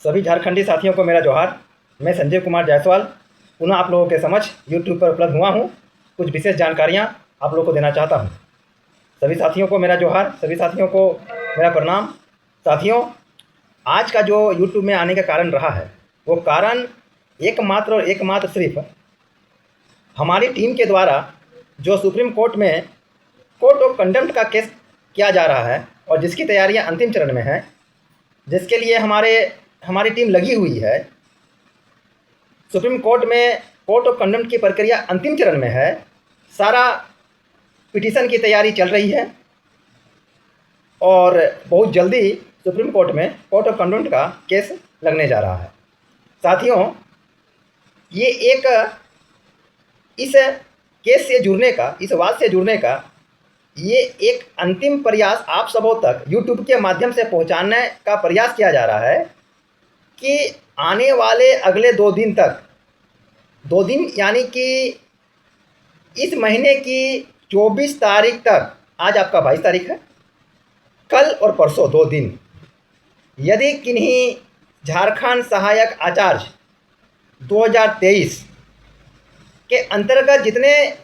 सभी झारखंडी साथियों को मेरा जोहार। मैं संजय कुमार जायसवाल पुनः आप लोगों के समक्ष यूट्यूब पर उपलब्ध हुआ हूँ। कुछ विशेष जानकारियाँ आप लोगों को देना चाहता हूँ। सभी साथियों को मेरा जोहार, सभी साथियों को मेरा प्रणाम। साथियों, आज का जो यूट्यूब में आने का कारण रहा है वो कारण एकमात्र और एकमात्र सिर्फ हमारी टीम के द्वारा जो सुप्रीम कोर्ट में कोर्ट ऑफ कंडम्प्ट का केस किया जा रहा है और जिसकी तैयारियां अंतिम चरण में है, जिसके लिए हमारी टीम लगी हुई है। सुप्रीम कोर्ट में कोर्ट ऑफ कंडम्प्ट की प्रक्रिया अंतिम चरण में है। सारा पिटीशन की तैयारी चल रही है और बहुत जल्दी सुप्रीम कोर्ट में कोर्ट ऑफ कंडम्प्ट का केस लगने जा रहा है। साथियों, ये इस केस से जुड़ने का, इस वाद से जुड़ने का ये एक अंतिम प्रयास आप सबों तक यूट्यूब के माध्यम से पहुंचाने का प्रयास किया जा रहा है कि आने वाले अगले 2 दिन तक, 2 दिन यानी कि इस महीने की 24 तारीख तक, आज आपका 22 तारीख है, कल और परसों 2 दिन, यदि किन्हीं झारखंड सहायक आचार्य 2023 के अंतर्गत जितने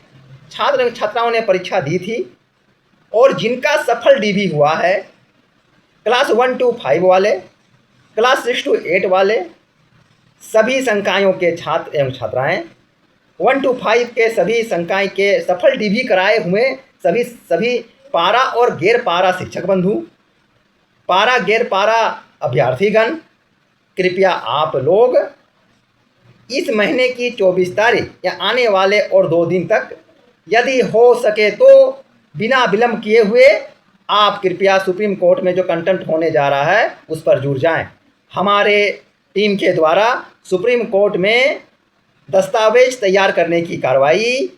छात्र छात्राओं ने परीक्षा दी थी और जिनका सफल डीबी हुआ है, क्लास 1 to 5 वाले, क्लास 6 to 8 वाले सभी संकायों के छात्र एवं छात्राएं, 1 to 5 के सभी संकाय के सफल डीबी कराए हुए सभी पारा और गैर पारा शिक्षक बंधु, पारा गैर पारा अभ्यर्थीगण, कृपया आप लोग इस महीने की 24 तारीख या आने वाले और 2 दिन तक यदि हो सके तो बिना विलंब किए हुए आप कृपया सुप्रीम कोर्ट में जो कंटेम्प्ट होने जा रहा है उस पर जुड़ जाएं। हमारे टीम के द्वारा सुप्रीम कोर्ट में दस्तावेज तैयार करने की कार्रवाई,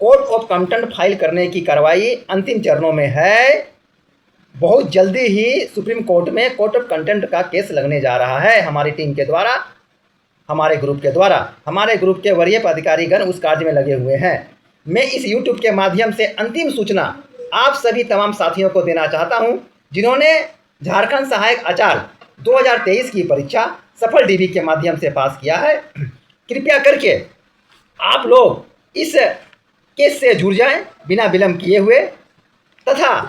कोर्ट ऑफ कंटेम्प्ट फाइल करने की कार्रवाई अंतिम चरणों में है। बहुत जल्दी ही सुप्रीम कोर्ट में कोर्ट ऑफ कंटेम्प्ट का केस लगने जा रहा है हमारी टीम के द्वारा, हमारे ग्रुप के द्वारा। हमारे ग्रुप के वरीय पदाधिकारीगण उस कार्य में लगे हुए हैं। मैं इस यूट्यूब के माध्यम से अंतिम सूचना आप सभी तमाम साथियों को देना चाहता हूं जिन्होंने झारखंड सहायक आचार्य 2023 की परीक्षा सफल डीबी के माध्यम से पास किया है। कृपया करके आप लोग इस केस से जुड़ जाएं बिना विलंब किए हुए, तथा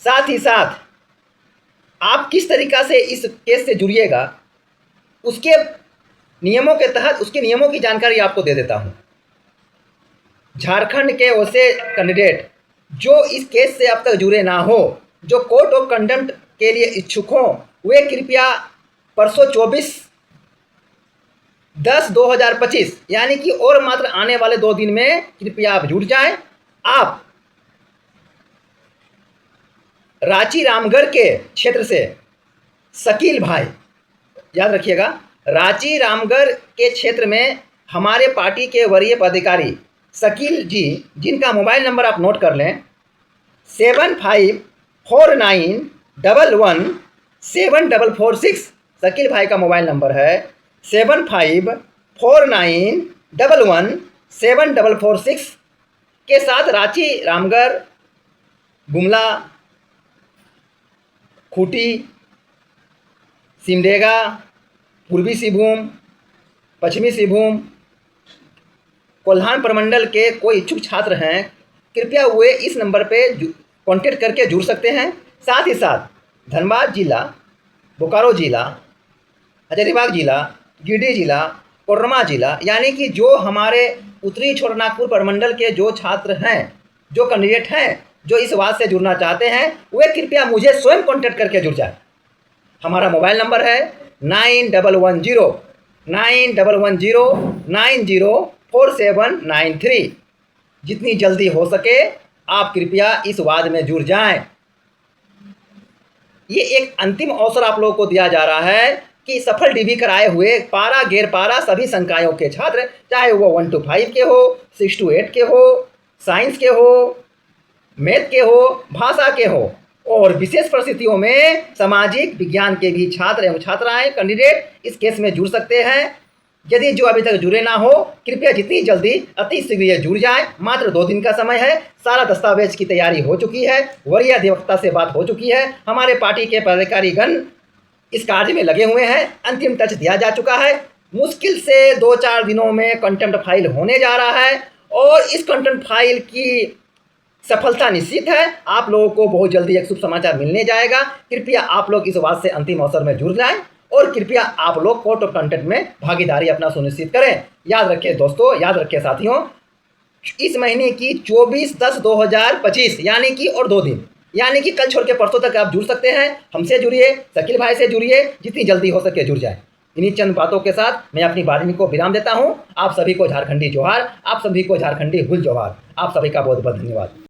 साथ ही साथ आप किस तरीक़ा से इस केस से जुड़िएगा उसके नियमों के तहत, उसके नियमों की जानकारी आपको दे देता हूं। झारखंड के वैसे कैंडिडेट जो इस केस से अब तक जुड़े ना हो, जो कोर्ट ऑफ कंडम्प्ट के लिए इच्छुक हों, वे कृपया परसों 24/10/2025 यानी कि और मात्र आने वाले 2 दिन में कृपया आप जुड़ जाएं। आप रांची रामगढ़ के क्षेत्र से शकील भाई, याद रखिएगा, रांची रामगढ़ के क्षेत्र में हमारे पार्टी के वरीय पदाधिकारी शकील जी, जिनका मोबाइल नंबर आप नोट कर लें 7549117446। शकील भाई का मोबाइल नंबर है 7549117446 के साथ रांची रामगढ़, गुमला, खूंटी, सिमडेगा, पूर्वी सिंहभूम, पश्चिमी सिंहभूम, कोल्हान प्रमंडल के कोई इच्छुक छात्र हैं, कृपया वे इस नंबर पे कांटेक्ट करके जुड़ सकते हैं। साथ ही साथ धनबाद जिला, बोकारो जिला, हजारीबाग जिला, गिरिडीह जिला, कोडरमा जिला, यानी कि जो हमारे उत्तरी छोटानागपुर प्रमंडल के जो छात्र हैं, जो कैंडिडेट हैं, जो इस वाद से जुड़ना चाहते हैं, वे कृपया मुझे स्वयं कांटेक्ट करके जुड़ जाए। हमारा मोबाइल नंबर है 9110904793। जितनी जल्दी हो सके आप कृपया इस वाद में जुड़ जाएं। ये एक अंतिम अवसर आप लोगों को दिया जा रहा है कि सफल डीबी कराए हुए पारा गैर पारा सभी संकायों के छात्र, चाहे वो 1 to 5 के हो, 6 to 8 के हो, साइंस के हो, मैथ के हो, भाषा के हो, और विशेष परिस्थितियों में सामाजिक विज्ञान के भी छात्र एवं छात्राएं कैंडिडेट इस केस में जुड़ सकते हैं। यदि जो अभी तक जुड़े ना हो, कृपया जितनी जल्दी अति शीघ्र जुड़ जाएं। मात्र 2 दिन का समय है। सारा दस्तावेज की तैयारी हो चुकी है, वरीय अधिवक्ता से बात हो चुकी है। हमारे पार्टी के पदाधिकारीगण इस कार्य में लगे हुए हैं। अंतिम टच दिया जा चुका है। मुश्किल से 2-4 दिनों में कंटेंट फाइल होने जा रहा है और इस कंटेंट फाइल की सफलता निश्चित है। आप लोगों को बहुत जल्दी एक शुभ समाचार मिलने जाएगा। कृपया आप लोग इस बात से अंतिम अवसर में जुड़ जाएं और कृपया आप लोग कोर्ट ऑफ कंटेंट में भागीदारी अपना सुनिश्चित करें। याद रखिए दोस्तों, याद रखिए साथियों, इस महीने की 24/10/2025 यानी कि और 2 दिन, यानी कि कल छोड़ के परसों तक आप जुड़ सकते हैं। हमसे जुड़िए, शकील भाई से जुड़िए, जितनी जल्दी हो सके जुड़ जाए। इन्हीं चंद बातों के साथ मैं अपनी वाणी को विराम देता हूं। आप सभी को झारखंडी जोहार, आप सभी को झारखंडी हुल जोहार। आप सभी का बहुत बहुत धन्यवाद।